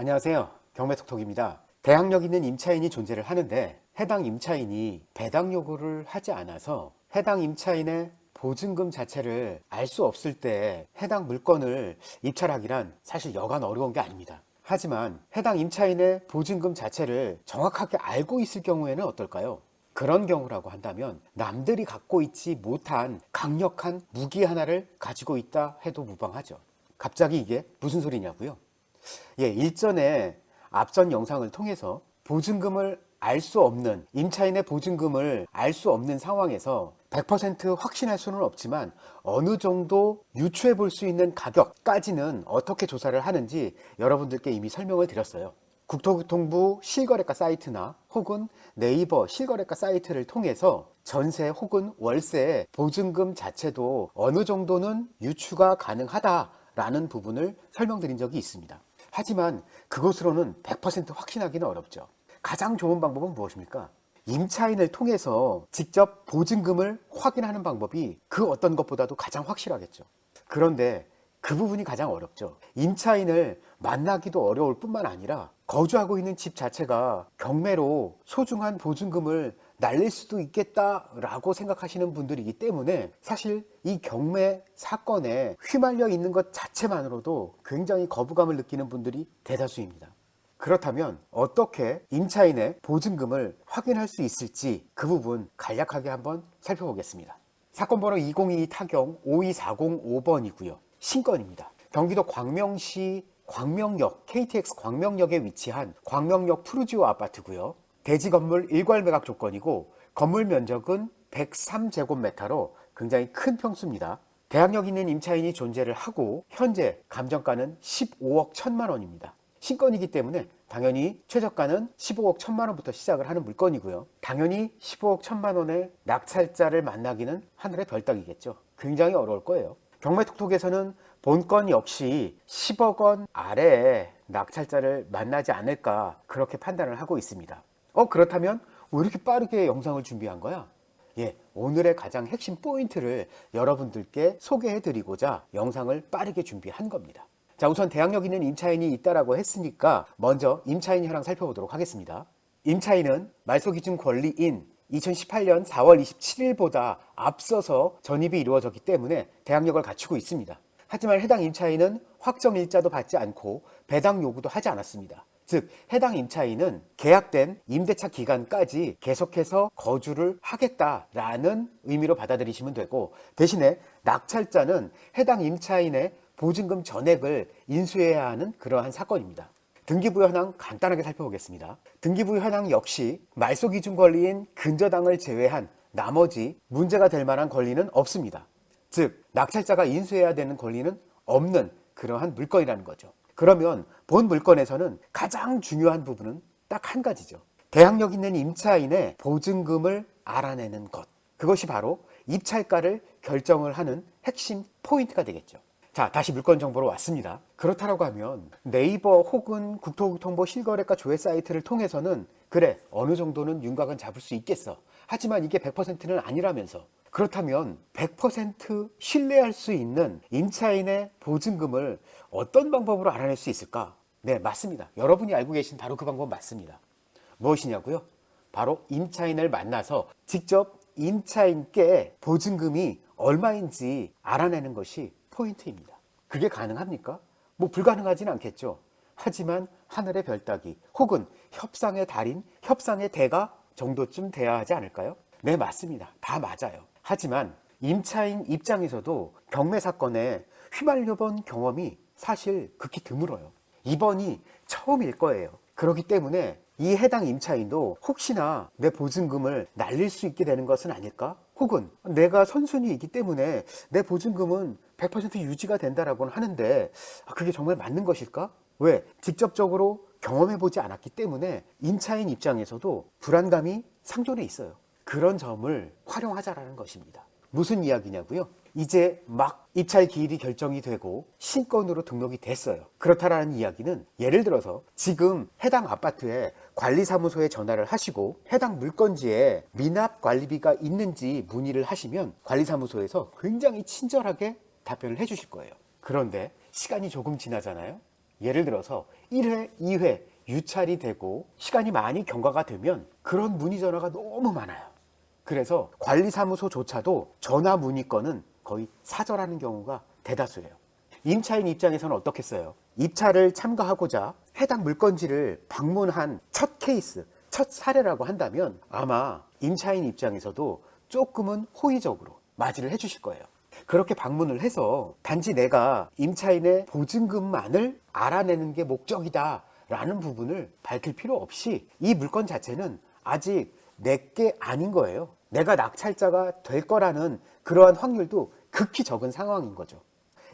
안녕하세요. 경매톡톡입니다. 대항력 있는 임차인이 존재를 하는데 해당 임차인이 배당 요구를 하지 않아서 해당 임차인의 보증금 자체를 알 수 없을 때 해당 물건을 입찰하기란 사실 여간 어려운 게 아닙니다. 하지만 해당 임차인의 보증금 자체를 정확하게 알고 있을 경우에는 어떨까요? 그런 경우라고 한다면 남들이 갖고 있지 못한 강력한 무기 하나를 가지고 있다 해도 무방하죠. 갑자기 이게 무슨 소리냐고요? 일전에 앞전 영상을 통해서 보증금을 알 수 없는, 임차인의 보증금을 알 수 없는 상황에서 100% 확신할 수는 없지만 어느 정도 유추해 볼 수 있는 가격까지는 어떻게 조사를 하는지 여러분들께 이미 설명을 드렸어요. 국토교통부 실거래가 사이트나 혹은 네이버 실거래가 사이트를 통해서 전세 혹은 월세 보증금 자체도 어느 정도는 유추가 가능하다라는 부분을 설명드린 적이 있습니다. 하지만 그것으로는 100% 확신하기는 어렵죠. 가장 좋은 방법은 무엇입니까? 임차인을 통해서 직접 보증금을 확인하는 방법이 그 어떤 것보다도 가장 확실하겠죠. 그런데 그 부분이 가장 어렵죠. 임차인을 만나기도 어려울 뿐만 아니라 거주하고 있는 집 자체가 경매로 소중한 보증금을 날릴 수도 있겠다라고 생각하시는 분들이기 때문에 사실 이 경매 사건에 휘말려 있는 것 자체만으로도 굉장히 거부감을 느끼는 분들이 대다수입니다. 그렇다면 어떻게 임차인의 보증금을 확인할 수 있을지 그 부분 간략하게 한번 살펴보겠습니다. 사건 번호 2022 타경 52405번이고요. 신건입니다. 경기도 광명시 광명역, KTX 광명역에 위치한 광명역 푸르지오 아파트고요. 대지 건물 일괄 매각 조건이고 건물 면적은 103제곱미터로 굉장히 큰 평수입니다. 대항력 있는 임차인이 존재를 하고 현재 감정가는 15억 1천만 원입니다. 신건이기 때문에 당연히 최저가는 15억 1천만 원부터 시작을 하는 물건이고요. 당연히 15억 1천만 원의 낙찰자를 만나기는 하늘의 별따기겠죠. 굉장히 어려울 거예요. 경매톡톡에서는 본건 역시 10억 원 아래에 낙찰자를 만나지 않을까 그렇게 판단을 하고 있습니다. 그렇다면 왜 이렇게 빠르게 영상을 준비한 거야? 오늘의 가장 핵심 포인트를 여러분들께 소개해드리고자 영상을 빠르게 준비한 겁니다. 자, 우선 대항력 있는 임차인이 있다라고 했으니까 먼저 임차인 현황 살펴보도록 하겠습니다. 임차인은 말소기준 권리인 2018년 4월 27일보다 앞서서 전입이 이루어졌기 때문에 대항력을 갖추고 있습니다. 하지만 해당 임차인은 확정일자도 받지 않고 배당 요구도 하지 않았습니다. 즉 해당 임차인은 계약된 임대차 기간까지 계속해서 거주를 하겠다라는 의미로 받아들이시면 되고, 대신에 낙찰자는 해당 임차인의 보증금 전액을 인수해야 하는 그러한 사건입니다. 등기부여 현황 간단하게 살펴보겠습니다. 등기부여 현황 역시 말소기준 권리인 근저당을 제외한 나머지 문제가 될 만한 권리는 없습니다. 즉 낙찰자가 인수해야 되는 권리는 없는 그러한 물건이라는 거죠. 그러면 본 물건에서는 가장 중요한 부분은 딱 한 가지죠. 대항력 있는 임차인의 보증금을 알아내는 것. 그것이 바로 입찰가를 결정을 하는 핵심 포인트가 되겠죠. 자, 다시 물건 정보로 왔습니다. 그렇다고 하면 네이버 혹은 국토교통부 실거래가 조회 사이트를 통해서는 그래, 어느 정도는 윤곽은 잡을 수 있겠어. 하지만 이게 100%는 아니라면서. 그렇다면 100% 신뢰할 수 있는 임차인의 보증금을 어떤 방법으로 알아낼 수 있을까? 네, 맞습니다. 여러분이 알고 계신 바로 그 방법 맞습니다. 무엇이냐고요? 바로 임차인을 만나서 직접 임차인께 보증금이 얼마인지 알아내는 것이 포인트입니다. 그게 가능합니까? 불가능하진 않겠죠. 하지만 하늘의 별따기 혹은 협상의 달인, 협상의 대가 정도쯤 돼야 하지 않을까요? 네, 맞습니다. 다 맞아요. 하지만 임차인 입장에서도 경매 사건에 휘말려 본 경험이 사실 극히 드물어요. 이번이 처음일 거예요. 그렇기 때문에 이 해당 임차인도 혹시나 내 보증금을 날릴 수 있게 되는 것은 아닐까? 혹은 내가 선순위이기 때문에 내 보증금은 100% 유지가 된다라고는 하는데 그게 정말 맞는 것일까? 왜? 직접적으로 경험해보지 않았기 때문에 임차인 입장에서도 불안감이 상존해 있어요. 그런 점을 활용하자라는 것입니다. 무슨 이야기냐고요? 이제 막 입찰 기일이 결정이 되고 신건으로 등록이 됐어요. 그렇다라는 이야기는 예를 들어서 지금 해당 아파트에 관리사무소에 전화를 하시고 해당 물건지에 미납 관리비가 있는지 문의를 하시면 관리사무소에서 굉장히 친절하게 답변을 해주실 거예요. 그런데 시간이 조금 지나잖아요. 예를 들어서 1회, 2회 유찰이 되고 시간이 많이 경과가 되면 그런 문의 전화가 너무 많아요. 그래서 관리사무소조차도 전화 문의 건은 거의 사절하는 경우가 대다수예요. 임차인 입장에서는 어떻겠어요? 입찰을 참가하고자 해당 물건지를 방문한 첫 케이스, 첫 사례라고 한다면 아마 임차인 입장에서도 조금은 호의적으로 맞이를 해주실 거예요. 그렇게 방문을 해서 단지 내가 임차인의 보증금만을 알아내는 게 목적이다 라는 부분을 밝힐 필요 없이 이 물건 자체는 아직 내게 아닌 거예요. 내가 낙찰자가 될 거라는 그러한 확률도 극히 적은 상황인 거죠.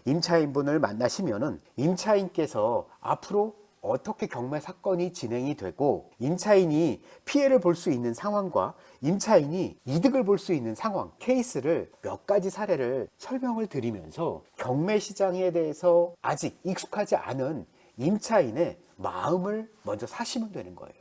임차인분을 만나시면은 임차인께서 앞으로 어떻게 경매 사건이 진행이 되고 임차인이 피해를 볼 수 있는 상황과 임차인이 이득을 볼 수 있는 상황, 케이스를 몇 가지 사례를 설명을 드리면서 경매 시장에 대해서 아직 익숙하지 않은 임차인의 마음을 먼저 사시면 되는 거예요.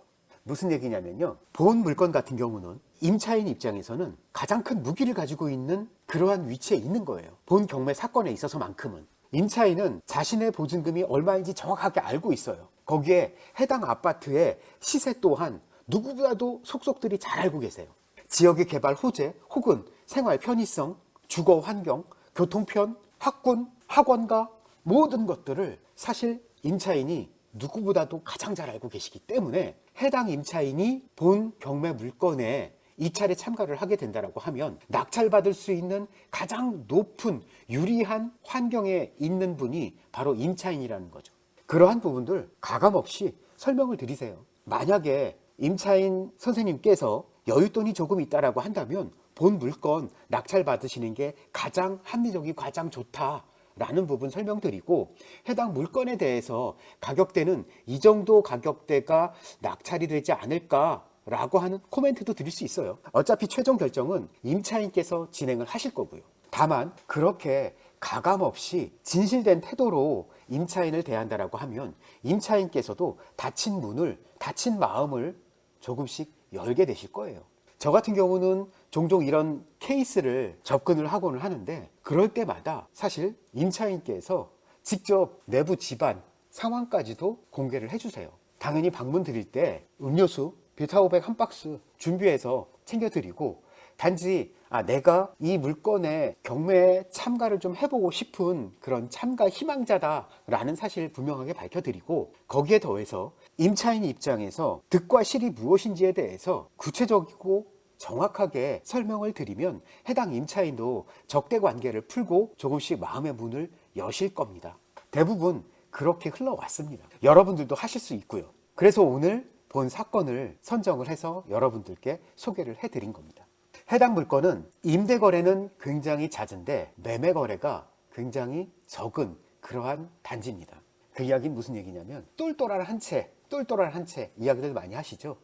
무슨 얘기냐면요, 본 물건 같은 경우는 임차인 입장에서는 가장 큰 무기를 가지고 있는 그러한 위치에 있는 거예요. 본 경매 사건에 있어서만큼은 임차인은 자신의 보증금이 얼마인지 정확하게 알고 있어요. 거기에 해당 아파트의 시세 또한 누구보다도 속속들이 잘 알고 계세요. 지역의 개발 호재 혹은 생활 편의성, 주거 환경, 교통편, 학군, 학원가 모든 것들을 사실 임차인이 누구보다도 가장 잘 알고 계시기 때문에 해당 임차인이 본 경매 물건에 입찰에 참가를 하게 된다고 하면 낙찰받을 수 있는 가장 높은 유리한 환경에 있는 분이 바로 임차인이라는 거죠. 그러한 부분들 가감없이 설명을 드리세요. 만약에 임차인 선생님께서 여윳돈이 조금 있다라고 한다면 본 물건 낙찰받으시는 게 가장 합리적이고 가장 좋다라는 부분 설명드리고, 해당 물건에 대해서 가격대는 이 정도 가격대가 낙찰이 되지 않을까 라고 하는 코멘트도 드릴 수 있어요. 어차피 최종 결정은 임차인께서 진행을 하실 거고요. 다만 그렇게 가감없이 진실된 태도로 임차인을 대한다라고 하면 임차인께서도 닫힌 문을, 닫힌 마음을 조금씩 열게 되실 거예요. 저 같은 경우는 종종 이런 케이스를 접근을 하고는 하는데, 그럴 때마다 사실 임차인께서 직접 내부 집안 상황까지도 공개를 해주세요. 당연히 방문 드릴 때 음료수 비타오백 한 박스 준비해서 챙겨드리고, 단지 내가 이 물건에 경매에 참가를 좀 해보고 싶은 그런 참가 희망자다라는 사실 분명하게 밝혀드리고, 거기에 더해서 임차인 입장에서 득과 실이 무엇인지에 대해서 구체적이고 정확하게 설명을 드리면 해당 임차인도 적대 관계를 풀고 조금씩 마음의 문을 여실 겁니다. 대부분 그렇게 흘러왔습니다. 여러분들도 하실 수 있고요. 그래서 오늘 본 사건을 선정을 해서 여러분들께 소개를 해드린 겁니다. 해당 물건은 임대 거래는 굉장히 잦은데 매매 거래가 굉장히 적은 그러한 단지입니다. 그 이야기는 무슨 얘기냐면 똘똘한 한 채 이야기들 많이 하시죠.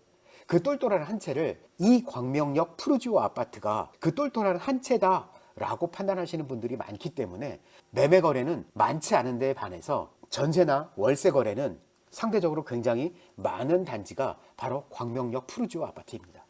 그 똘똘한 한 채를 이 광명역 푸르지오 아파트가 그 똘똘한 한 채다 라고 판단하시는 분들이 많기 때문에 매매 거래는 많지 않은 데에 반해서 전세나 월세 거래는 상대적으로 굉장히 많은 단지가 바로 광명역 푸르지오 아파트입니다.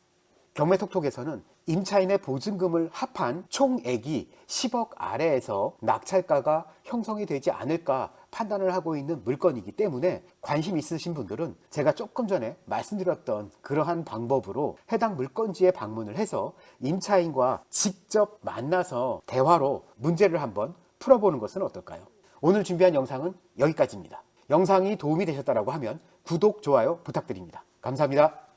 경매톡톡에서는 임차인의 보증금을 합한 총액이 10억 아래에서 낙찰가가 형성이 되지 않을까 판단을 하고 있는 물건이기 때문에 관심 있으신 분들은 제가 조금 전에 말씀드렸던 그러한 방법으로 해당 물건지에 방문을 해서 임차인과 직접 만나서 대화로 문제를 한번 풀어보는 것은 어떨까요? 오늘 준비한 영상은 여기까지입니다. 영상이 도움이 되셨다고 하면 구독, 좋아요 부탁드립니다. 감사합니다.